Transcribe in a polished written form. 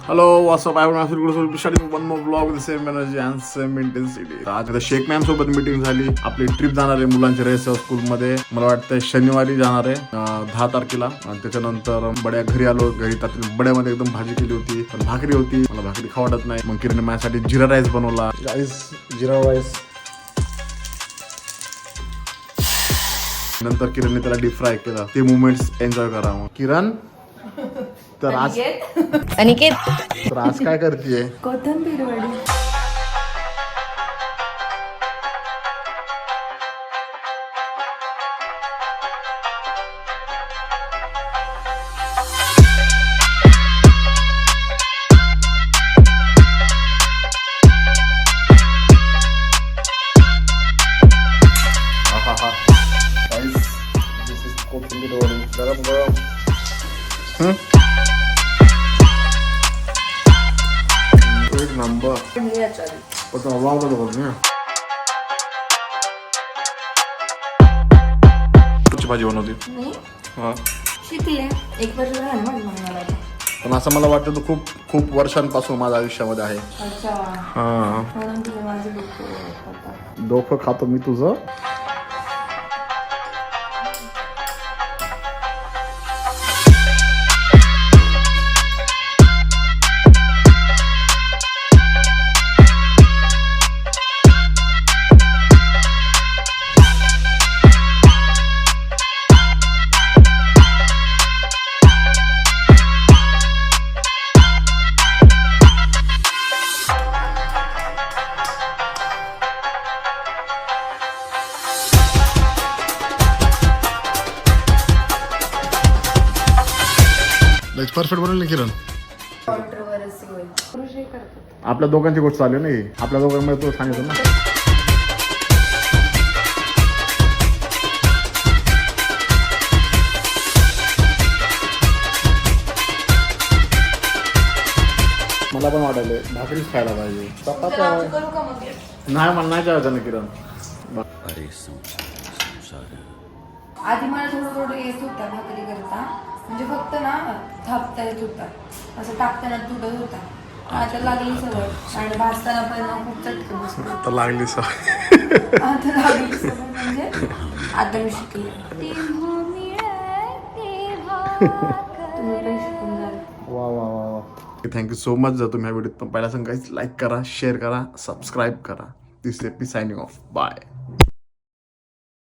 Hello, what's up? I'm starting one more vlog with the same energy and same intensity. आज आता Shaikh ma'am सोबत meeting झाली. आपली trip जाणार आहे मुलांच्या रेस स्कूल मध्ये. मला वाटतं शनिवारी जाणार आहे 10 तारखेला. आणि त्याच्यानंतर बड्या घरी आलो. घरी त्यात बड्यामध्ये एकदम भाजी केली होती, पण भाकरी होती. मला भाकरी खाऊ वाटत नाही. मग किरण माझ्यासाठी जिरा राईस बनवला. जिरा राईस. नंतर किरणने त्याला डीप फ्राय केला. ते मोमेंट्स एन्जॉय करा. किरण तर आज अनिकेत तर आज काय करतेय? कोथिंबीर वडी. कोथिंबीर वडी गरम गरम. एक नंबर. पण वावलं बघ ना. कशी भाजी बनवते? हा शिकले 1 वर्ष झालं मला. पण असं मला वाटतं तो खूप खूप वर्षांपासून माझ्या आयुष्यामध्ये आहे. अच्छा. हा म्हणून तुम्ही माझं डोकं डोकं खातो मी तुझं. परफेक्ट बनवलं किरण. कॉन्ट्रोवर्सी होईल. कृषी करतात. आपल्या दोघांची गोष्ट चालू नाही. आपल्या दोघांमध्ये तो सांगितलं ना. मला पण वाटायला भाकरीच खायला पाहिजे. चपात्या करू का मग? नाही मला नाही जेवायचं ना किरण. आधी मला थोडं येत होता भाकरी करता. म्हणजे फक्त ना थापता येत होता. असं टाकताना तुटत होता. आता लागली सवय. आणि भाजताना पण खूप चटकन बसतो. आता लागली सवय. आता लागली सवय म्हणजे आता मी शिकले. तुम्ही पण शिकून जाल. वा वा वा वा. Thank you so much. जर तुम्ही हा व्हिडिओ पहिला सांगायचं लाईक करा, शेअर करा, सबस्क्राईब करा. दिस एपी सायनिंग ऑफ. बाय.